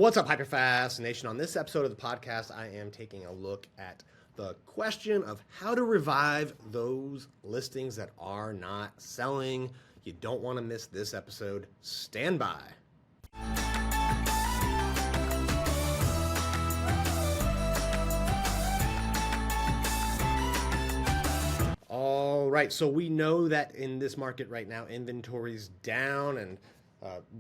What's up, HyperFast Nation? On this episode of the podcast, I am taking a look at the question of how to revive those listings that are not selling. You don't want to miss this episode. Stand by. All right, so we know that in this market right now, inventory's down and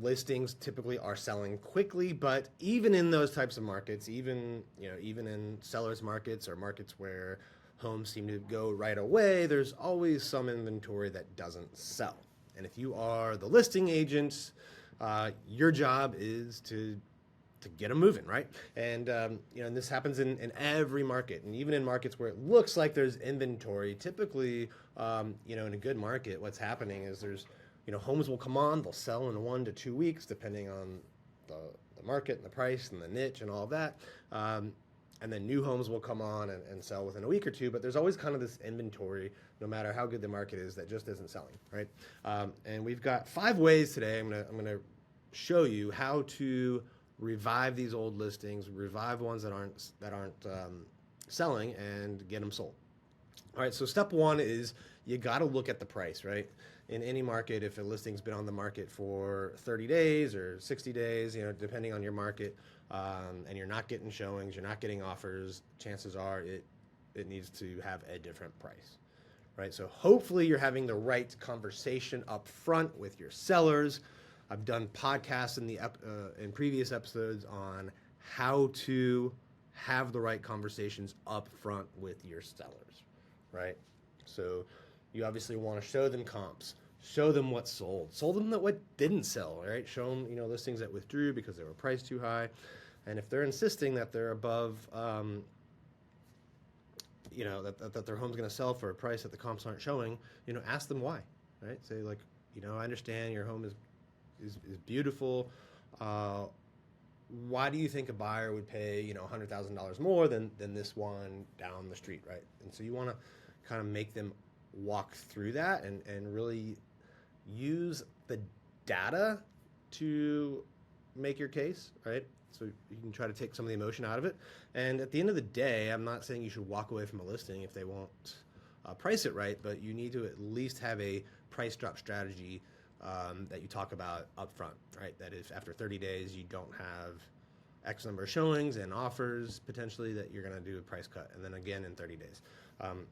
listings typically are selling quickly, but even in those types of markets, even in sellers markets or markets where homes seem to go right away, there's always some inventory that doesn't sell. And if you are the listing agent, your job is to get them moving, right? And and this happens in every market, and even in markets where it looks like there's inventory. Typically, in a good market, what's happening is there's homes will come on, they'll sell in 1 to 2 weeks, depending on the market and the price and the niche and all of that. And then new homes will come on and sell within a week or two, but there's always kind of this inventory, no matter how good the market is, that just isn't selling, right? And we've got 5 ways today. I'm gonna show you how to revive these old listings, revive ones that aren't selling, and get them sold. All right, so step 1 is you got to look at the price, right? In any market, if a listing's been on the market for 30 days or 60 days, depending on your market, and you're not getting showings, you're not getting offers, chances are it needs to have a different price, right? So hopefully you're having the right conversation up front with your sellers. I've done podcasts in previous episodes on how to have the right conversations up front with your sellers, right? So you obviously want to show them comps, show them what sold, them that what didn't sell, right? Show them, listings that withdrew because they were priced too high. And if they're insisting that they're above, that their home's going to sell for a price that the comps aren't showing, ask them why, right? Say like, I understand your home is beautiful. Why do you think a buyer would pay, $100,000 more than this one down the street, right? And so you want to kind of make them walk through that and really use the data to make your case, right? So you can try to take some of the emotion out of it. And at the end of the day, I'm not saying you should walk away from a listing if they won't price it right, but you need to at least have a price drop strategy that you talk about up front, right? That if after 30 days you don't have X number of showings and offers potentially, that you're going to do a price cut, and then again in 30 days.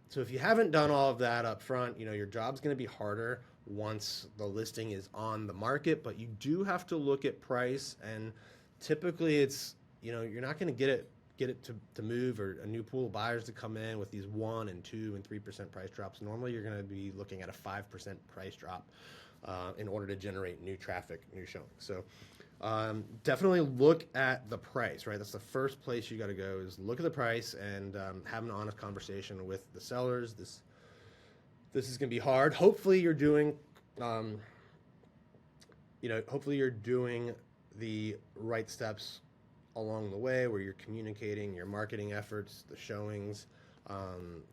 So if you haven't done all of that up front, your job's going to be harder once the listing is on the market, but you do have to look at price, and typically it's, you're not going to get it to move, or a new pool of buyers to come in with these 1% and 2% and 3% price drops. Normally you're going to be looking at a 5% price drop in order to generate new traffic, new showings. So definitely look at the price, right? That's the first place you got to go, is look at the price and have an honest conversation with the sellers. This is going to be hard. Hopefully you're doing, hopefully you're doing the right steps along the way, where you're communicating your marketing efforts, the showings,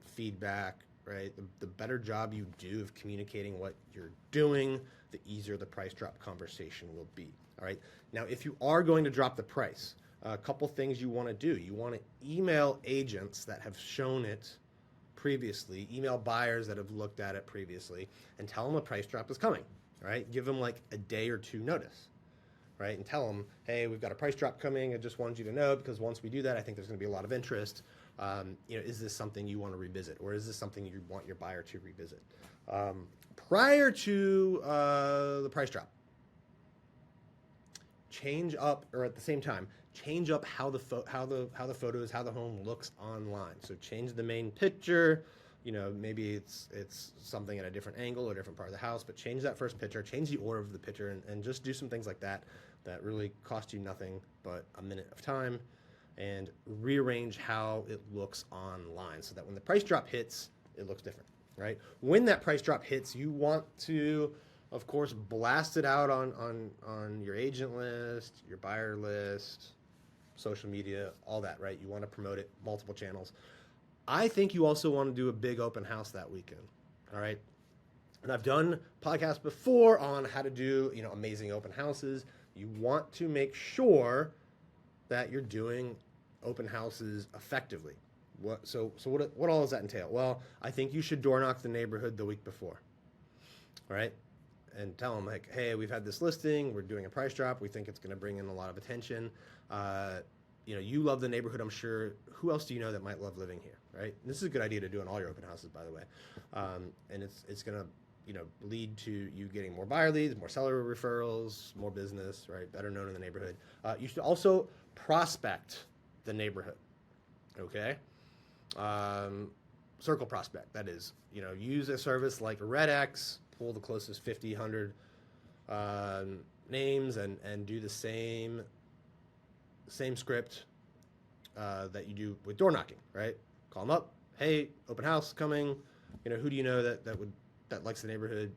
feedback, right? The better job you do of communicating what you're doing, the easier the price drop conversation will be. All right. Now, if you are going to drop the price, a couple things you want to do. You want to email agents that have shown it previously, email buyers that have looked at it previously, and tell them a price drop is coming. All right. Give them like a day or 2 notice, right? And tell them, hey, we've got a price drop coming. I just wanted you to know, because once we do that, I think there's going to be a lot of interest. Is this something you want to revisit, or is this something you want your buyer to revisit? Prior to the price drop, change up, or at the same time, change up how the photos, how the home looks online. So change the main picture. Maybe it's something at a different angle or a different part of the house, but change that first picture, change the order of the picture, and just do some things like that really cost you nothing but a minute of time, and rearrange how it looks online so that when the price drop hits, it looks different, right? When that price drop hits, you want to, of course, blast it out on your agent list, your buyer list, social media, all that, right? You want to promote it, multiple channels. I think you also want to do a big open house that weekend, all right? And I've done podcasts before on how to do, amazing open houses. You want to make sure that you're doing open houses effectively. What all does that entail? Well, I think you should door knock the neighborhood the week before, right? And tell them like, hey, we've had this listing, we're doing a price drop, we think it's going to bring in a lot of attention. You love the neighborhood, I'm sure. Who else do you know that might love living here, right? And this is a good idea to do in all your open houses, by the way. And it's going to lead to you getting more buyer leads, more seller referrals, more business, right? Better known in the neighborhood. You should also prospect the neighborhood, okay? Circle prospect, that is. Use a service like RedX, pull the closest 50, 100 names and do the same script that you do with door knocking, right? Call them up. Hey, open house coming. Who do you know that likes the neighborhood,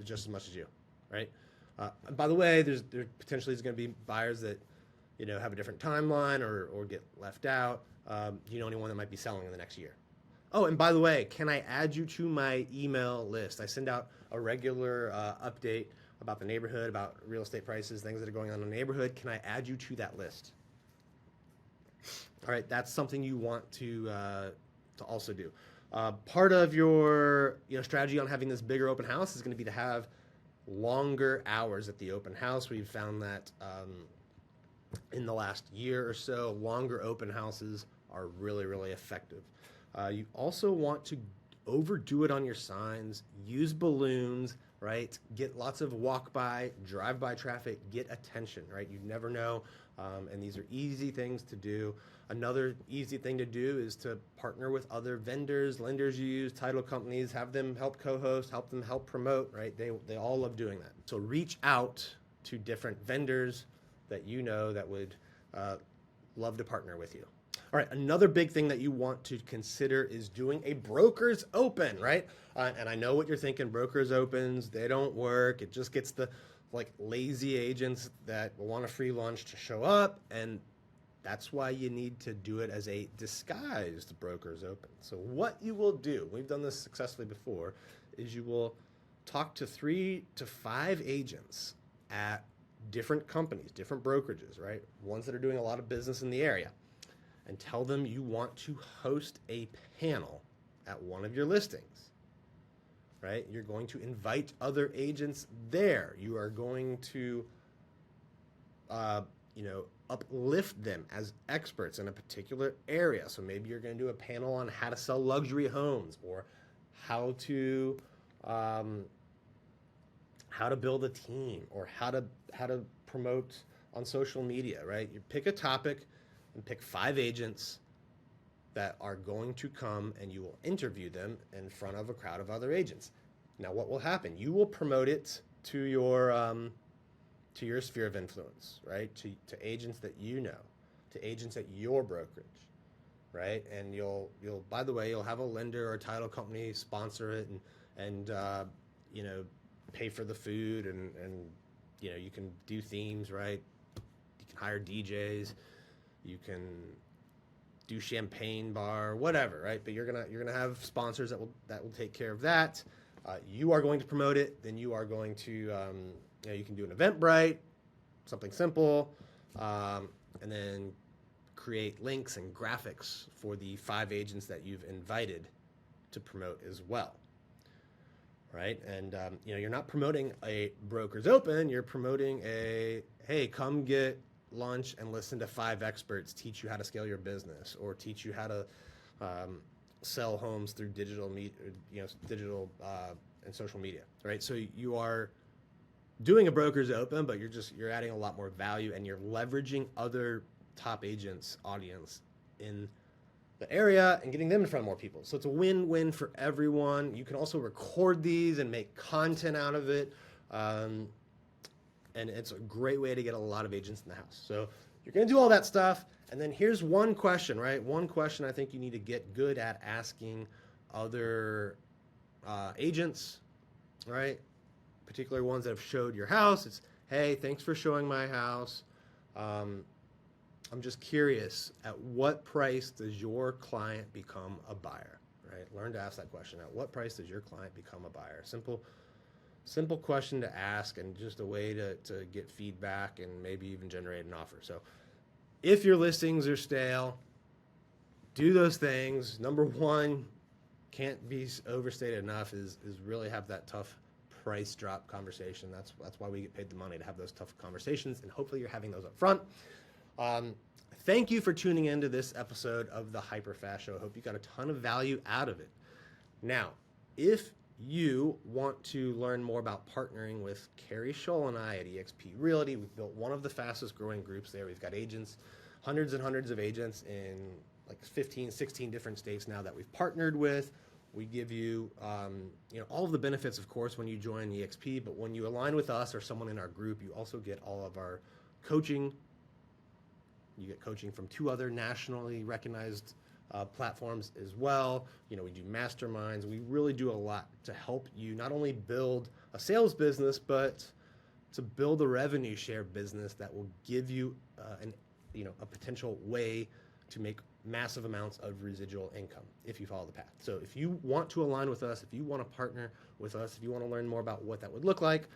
just as much as you, right? And by the way, there potentially is going to be buyers that, have a different timeline or get left out. Do you know anyone that might be selling in the next year? Oh, and by the way, can I add you to my email list? I send out a regular update about the neighborhood, about real estate prices, things that are going on in the neighborhood. Can I add you to that list? All right, that's something you want to also do. Part of your strategy on having this bigger open house is going to be to have longer hours at the open house. We've found that in the last year or so, longer open houses are really, really effective. You also want to overdo it on your signs, use balloons, right? Get lots of walk-by, drive-by traffic, get attention, right? You never know, and these are easy things to do. Another easy thing to do is to partner with other vendors, lenders you use, title companies, have them help co-host, help them help promote, right? They all love doing that. So reach out to different vendors that that would love to partner with you. All right, another big thing that you want to consider is doing a broker's open, right? And I know what you're thinking, broker's opens, they don't work. It just gets the lazy agents that want a free lunch to show up, and that's why you need to do it as a disguised broker's open. So what you will do, we've done this successfully before, is you will talk to 3 to 5 agents at different companies, different brokerages, right? Ones that are doing a lot of business in the area. And tell them you want to host a panel at one of your listings, right? You're going to invite other agents there. You are going to, uplift them as experts in a particular area. So maybe you're going to do a panel on how to sell luxury homes or how to build a team or how to promote on social media, right? You pick a topic and pick 5 agents that are going to come and you will interview them in front of a crowd of other agents. Now, what will happen? You will promote it to your sphere of influence, right? To agents that to agents at your brokerage, right? And you'll by the way, you'll have a lender or a title company sponsor it and pay for the food and you can do themes, right? You can hire DJs. You can do champagne bar, whatever, right? But you're gonna have sponsors that will take care of that. You are going to promote it. Then you are going to you can do an Eventbrite, something simple, and then create links and graphics for the 5 agents that you've invited to promote as well, right? And you're not promoting a broker's open. You're promoting hey, come get lunch and listen to 5 experts teach you how to scale your business or teach you how to sell homes through digital and social media, right? So you are doing a broker's open, but you're adding a lot more value and you're leveraging other top agents' audience in the area and getting them in front of more people. So it's a win-win for everyone. You can also record these and make content out of it. And it's a great way to get a lot of agents in the house. So you're going to do all that stuff. And then here's one question, right? One question I think you need to get good at asking other agents, right? Particular ones that have showed your house. It's, hey, thanks for showing my house. I'm just curious, at what price does your client become a buyer, right? Learn to ask that question. At what price does your client become a buyer? Simple question to ask and just a way to get feedback and maybe even generate an offer. So If your listings are stale, do those things. Number one, can't be overstated enough, is really have that tough price drop conversation. That's why we get paid the money, to have those tough conversations, and hopefully you're having those up front. Thank you for tuning into this episode of the HyperFast Show. I hope you got a ton of value out of it. Now, if you want to learn more about partnering with Carrie Scholl and I at eXp Realty, we've built one of the fastest growing groups there. We've got agents, hundreds and hundreds of agents in like 15, 16 different states now that we've partnered with. We give you, all of the benefits, of course, when you join eXp, but when you align with us or someone in our group, you also get all of our coaching. You get coaching from 2 other nationally recognized platforms as well. We do masterminds. We really do a lot to help you not only build a sales business, but to build a revenue share business that will give you a potential way to make massive amounts of residual income if you follow the path. So if you want to align with us, if you want to partner with us, if you want to learn more about what that would look like,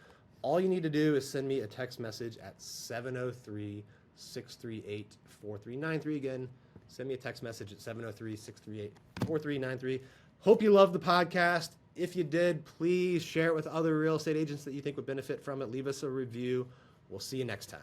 all you need to do is send me a text message at 703-638-4393. Again, send me a text message at 703-638-4393. Hope you love the podcast. If you did, please share it with other real estate agents that you think would benefit from it. Leave us a review. We'll see you next time.